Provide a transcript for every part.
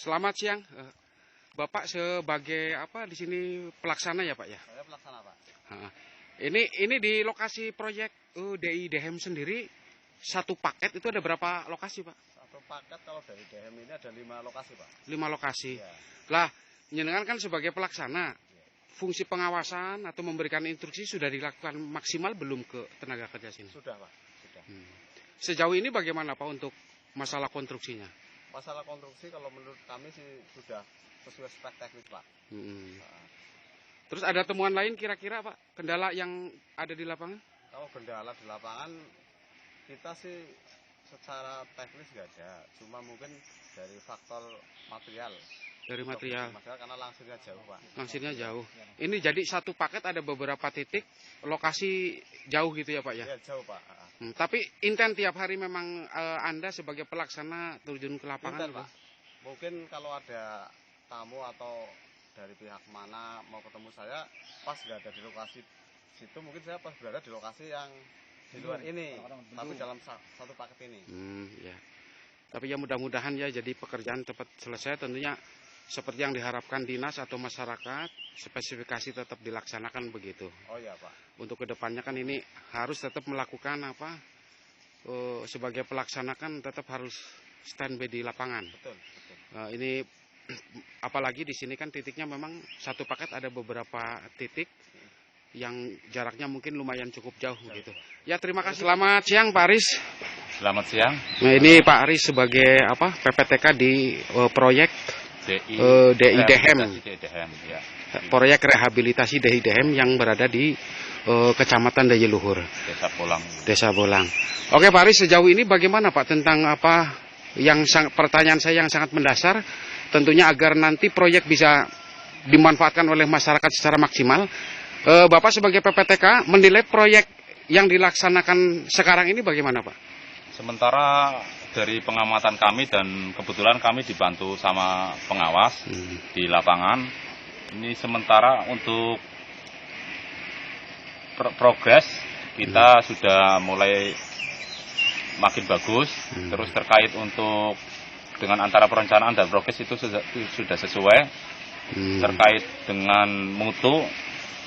Selamat siang, Bapak sebagai apa di sini pelaksana ya Pak ya? Saya pelaksana Pak. Ini di lokasi proyek DI Dehem sendiri satu paket itu ada berapa lokasi Pak? Satu paket kalau dari Dehem ini ada 5 lokasi Pak. 5 lokasi. Ya. Lah, jenengan kan sebagai pelaksana, fungsi pengawasan atau memberikan instruksi sudah dilakukan maksimal belum ke tenaga kerja sini? Sudah Pak, sudah. Sejauh ini bagaimana Pak untuk masalah konstruksinya? Masalah konstruksi kalau menurut kami sih sudah sesuai spek teknis Pak. Terus ada temuan lain kira-kira Pak, kendala yang ada di lapangan? Kalau kendala di lapangan kita sih secara teknis nggak ada, cuma mungkin dari faktor material. Dari material. Karena langsirnya jauh Pak. Langsirnya jauh. Ini jadi satu paket ada beberapa titik lokasi jauh gitu ya Pak ya? Iya jauh Pak. Tapi intent tiap hari memang Anda sebagai pelaksana terjun ke lapangan? Intent, Pak. Mungkin kalau ada tamu atau dari pihak mana mau ketemu saya pas nggak ada di lokasi situ, mungkin saya pas berada di lokasi yang di luar ini, tapi dalam satu paket ini. Ya. Tapi ya mudah-mudahan ya jadi pekerjaan cepat selesai, tentunya seperti yang diharapkan dinas atau masyarakat, spesifikasi tetap dilaksanakan begitu. Oh iya Pak. Untuk kedepannya kan ini harus tetap melakukan apa, sebagai pelaksana kan tetap harus standby di lapangan. Betul. Ini apalagi di sini kan titiknya memang satu paket ada beberapa titik yang jaraknya mungkin lumayan cukup jauh gitu. Ya terima kasih. Selamat siang Pak Aris. Selamat siang. Nah ini Pak Aris sebagai apa PPTK di proyek DI Dehem. Ya. Proyek rehabilitasi DI Dehem yang berada di Kecamatan Daya Luhur, Desa Bolang. Oke Pak Aris, sejauh ini bagaimana Pak tentang apa yang pertanyaan saya yang sangat mendasar, tentunya agar nanti proyek bisa dimanfaatkan oleh masyarakat secara maksimal. Bapak sebagai PPTK menilai proyek yang dilaksanakan sekarang ini bagaimana Pak? Sementara dari pengamatan kami dan kebetulan kami dibantu sama pengawas di lapangan. Ini sementara untuk progres kita sudah mulai makin bagus. Terus terkait untuk dengan antara perencanaan dan progres itu sudah sesuai. Terkait dengan mutu,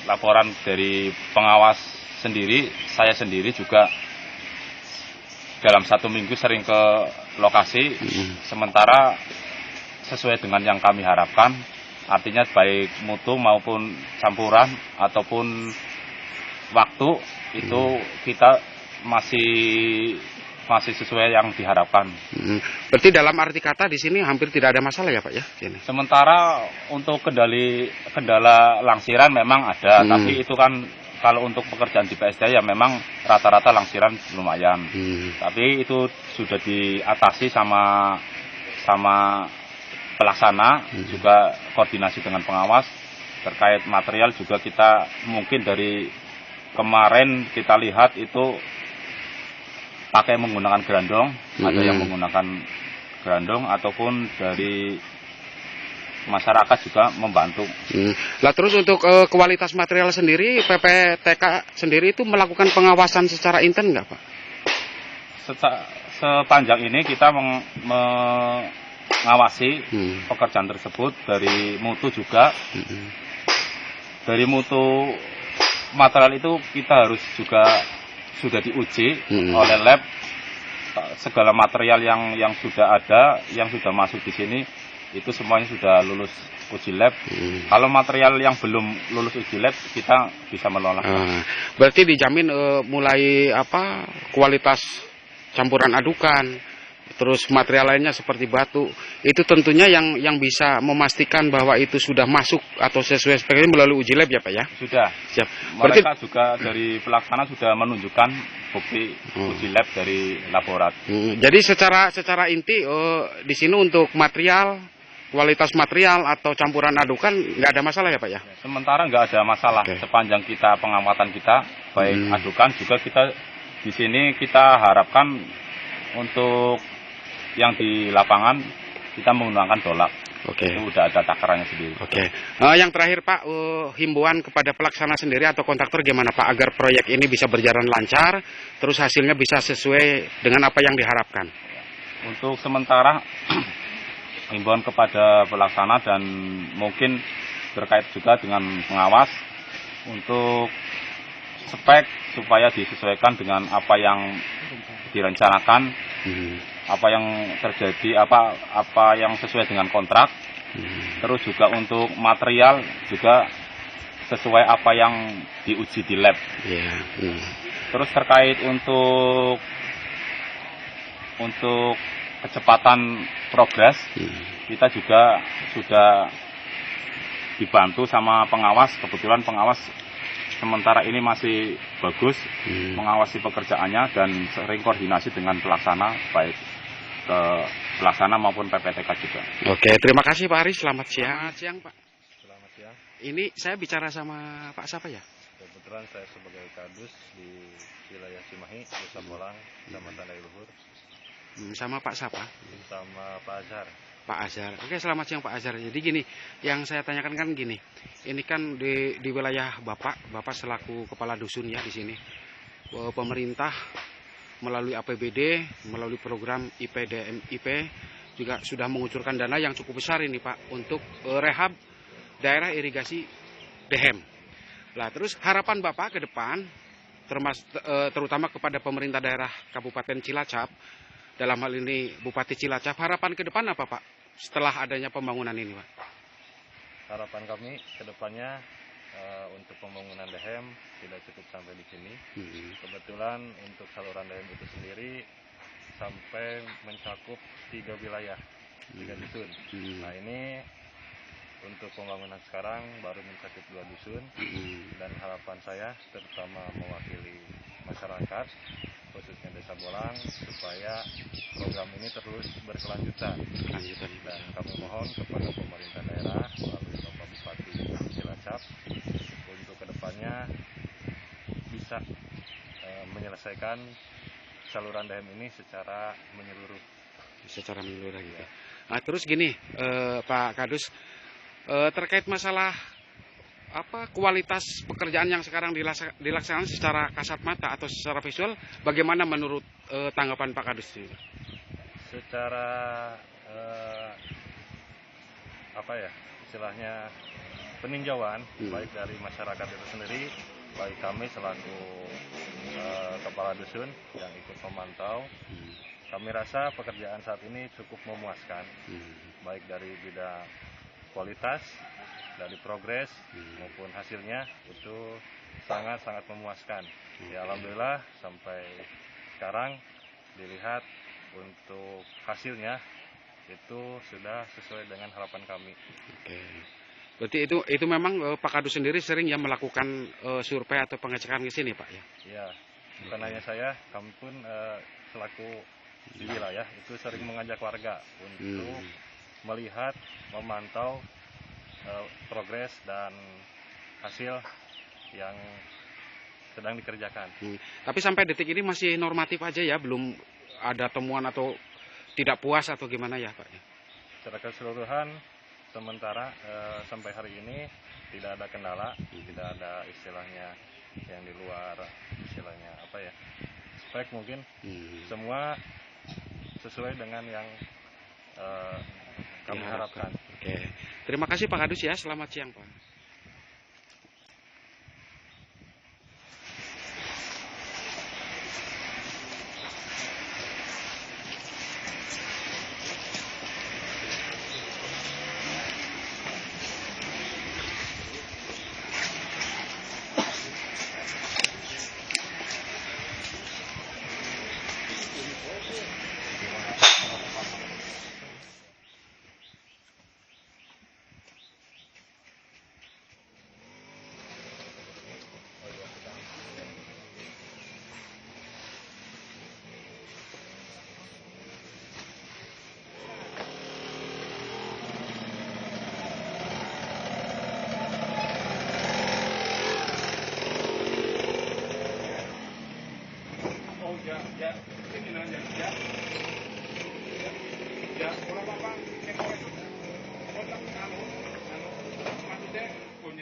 laporan dari pengawas sendiri, saya sendiri juga dalam 1 minggu sering ke lokasi, sementara sesuai dengan yang kami harapkan, artinya baik mutu maupun campuran ataupun waktu itu kita masih sesuai yang diharapkan. Berarti dalam arti kata di sini hampir tidak ada masalah ya Pak ya? Sini. Sementara untuk kendala langsiran memang ada, tapi itu kan kalau untuk pekerjaan di PSD ya memang rata-rata langsiran lumayan. Tapi itu sudah diatasi sama pelaksana, juga koordinasi dengan pengawas. Terkait material juga kita mungkin dari kemarin kita lihat itu pakai menggunakan gerandong, ada yang menggunakan gerandong ataupun dari masyarakat juga membantu. Lah terus untuk kualitas material sendiri, PPTK sendiri itu melakukan pengawasan secara intens nggak Pak? Sepanjang ini kita mengawasi pekerjaan tersebut dari mutu juga. Dari mutu material itu kita harus juga sudah diuji oleh lab. Segala material yang sudah ada, yang sudah masuk di sini itu semuanya sudah lulus uji lab. Kalau material yang belum lulus uji lab kita bisa menolak. Berarti dijamin mulai apa kualitas campuran adukan, terus material lainnya seperti batu, itu tentunya yang bisa memastikan bahwa itu sudah masuk atau sesuai spek ini melalui uji lab ya Pak ya? Sudah. Siap. Mereka juga dari pelaksana sudah menunjukkan bukti uji lab dari laborat. Jadi secara inti di sini untuk material, kualitas material atau campuran adukan nggak ada masalah ya Pak ya? Sementara nggak ada masalah. Sepanjang kita pengamatan kita baik adukan juga kita di sini kita harapkan untuk yang di lapangan kita menggunakan dolak. Itu udah ada takarannya sendiri. Yang terakhir Pak, himbauan kepada pelaksana sendiri atau kontraktor gimana Pak agar proyek ini bisa berjalan lancar, terus hasilnya bisa sesuai dengan apa yang diharapkan? Untuk sementara himbauan kepada pelaksana dan mungkin terkait juga dengan pengawas untuk spek supaya disesuaikan dengan apa yang direncanakan, apa yang terjadi, apa yang sesuai dengan kontrak. Terus juga untuk material juga sesuai apa yang diuji di lab. Terus terkait untuk kecepatan progres, kita juga sudah dibantu sama pengawas. Kebetulan pengawas sementara ini masih bagus mengawasi pekerjaannya dan sering koordinasi dengan pelaksana, baik ke pelaksana maupun PPTK juga. Oke, terima kasih Pak Aris. Selamat siang. Selamat siang Pak. Selamat siang. Ini saya bicara sama Pak siapa ya? Kebetulan saya sebagai kadus di wilayah Cimahi, Desa Bolang, Kecamatan Daya Luhur. Sama Pak siapa? Sama Pak Azhar. Pak Azhar. Oke, selamat siang Pak Azhar. Jadi gini, yang saya tanyakan kan gini. Ini kan di wilayah Bapak selaku kepala dusun ya di sini. Pemerintah melalui APBD, melalui program IPDMIP juga sudah mengucurkan dana yang cukup besar ini Pak untuk rehab daerah irigasi Dehem. Lah terus harapan Bapak ke depan terutama kepada pemerintah daerah Kabupaten Cilacap, dalam hal ini Bupati Cilacap, harapan ke depan apa Pak setelah adanya pembangunan ini Pak? Harapan kami ke depannya untuk pembangunan Dehem tidak cukup sampai di sini. Kebetulan untuk saluran Dehem itu sendiri sampai mencakup 3 wilayah, 3 dusun. Nah ini untuk pembangunan sekarang baru mencakup 2 dusun, dan harapan saya terutama mewakili masyarakat khususnya Desa Bolang supaya program ini terus berkelanjutan. Dan kami mohon kepada pemerintah daerah melalui Bapak Bupati Cilacap untuk kedepannya bisa menyelesaikan saluran Dehem ini secara menyeluruh. Gitu. Nah, terus gini Pak Kadus, terkait masalah kualitas pekerjaan yang sekarang dilaksanakan secara kasat mata atau secara visual, bagaimana menurut tanggapan Pak Kadus? Secara istilahnya peninjauan baik dari masyarakat itu sendiri, baik kami selaku kepala dusun yang ikut memantau, kami rasa pekerjaan saat ini cukup memuaskan, baik dari bidang kualitas, dari progres maupun hasilnya itu sangat-sangat memuaskan. Ya alhamdulillah sampai sekarang dilihat untuk hasilnya itu sudah sesuai dengan harapan kami. Oke. Berarti itu memang Pak Kadus sendiri sering ya melakukan survei atau pengecekan di sini Pak ya? Iya, bukan hanya saya, kami pun selaku di wilayah itu sering mengajak warga untuk melihat, memantau progres dan hasil yang sedang dikerjakan. Tapi sampai detik ini masih normatif aja ya, belum ada temuan atau tidak puas atau gimana ya Pak? Secara keseluruhan sementara sampai hari ini tidak ada kendala, tidak ada istilahnya yang di luar istilahnya spek mungkin. Semua sesuai dengan yang kami harapkan. Oke. Terima kasih Pak Kadus ya. Selamat siang Pak.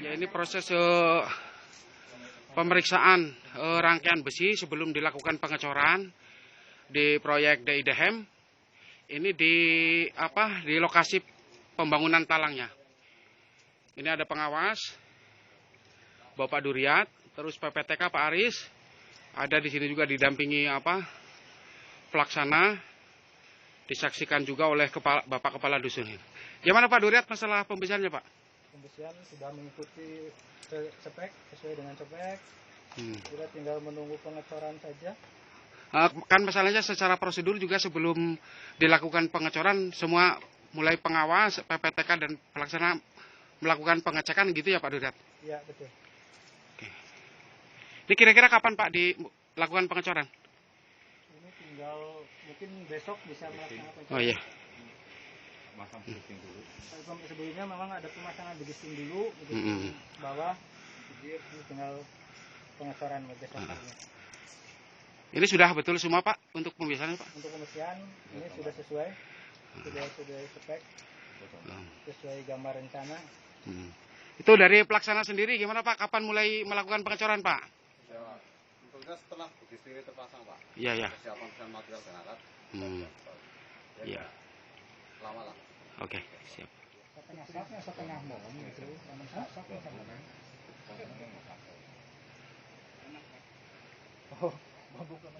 Ya, ini proses pemeriksaan rangkaian besi sebelum dilakukan pengecoran di proyek DI Dehem Ini di lokasi pembangunan talangnya. Ini ada pengawas, Bapak Duryat, terus PPTK Pak Aris, ada di sini juga didampingi pelaksana, disaksikan juga oleh Bapak Kepala Dusun. Gimana Pak Duryat masalah pembersihannya Pak? Pembersihan sudah mengikuti spek, sesuai dengan spek. Kita tinggal menunggu pengecoran saja. Kan masalahnya secara prosedur juga sebelum dilakukan pengecoran semua mulai pengawas, PPTK dan pelaksana melakukan pengecekan gitu ya Pak Duryat? Iya betul. Oke. Ini kira-kira kapan Pak dilakukan pengecoran? Ini tinggal mungkin besok bisa melaksanakan pengecoran. Oh iya. Masang gisting dulu. Sebelumnya memang ada pemasangan gisting dulu, gisting bawah, ini tinggal pengecoran besok. Ini sudah betul semua Pak untuk pembiasaannya Pak? Untuk pembersihan ini sudah sesuai, sudah spek, sesuai gambar rencana. Itu dari pelaksana sendiri gimana Pak? Kapan mulai melakukan pengecoran Pak? Ya, tentunya setelah gisting ini terpasang Pak. Iya. Persiapan dengan material dan alat. Iya. Lama lah. Oke, siap. Setengah mau itu, Oh, bukan.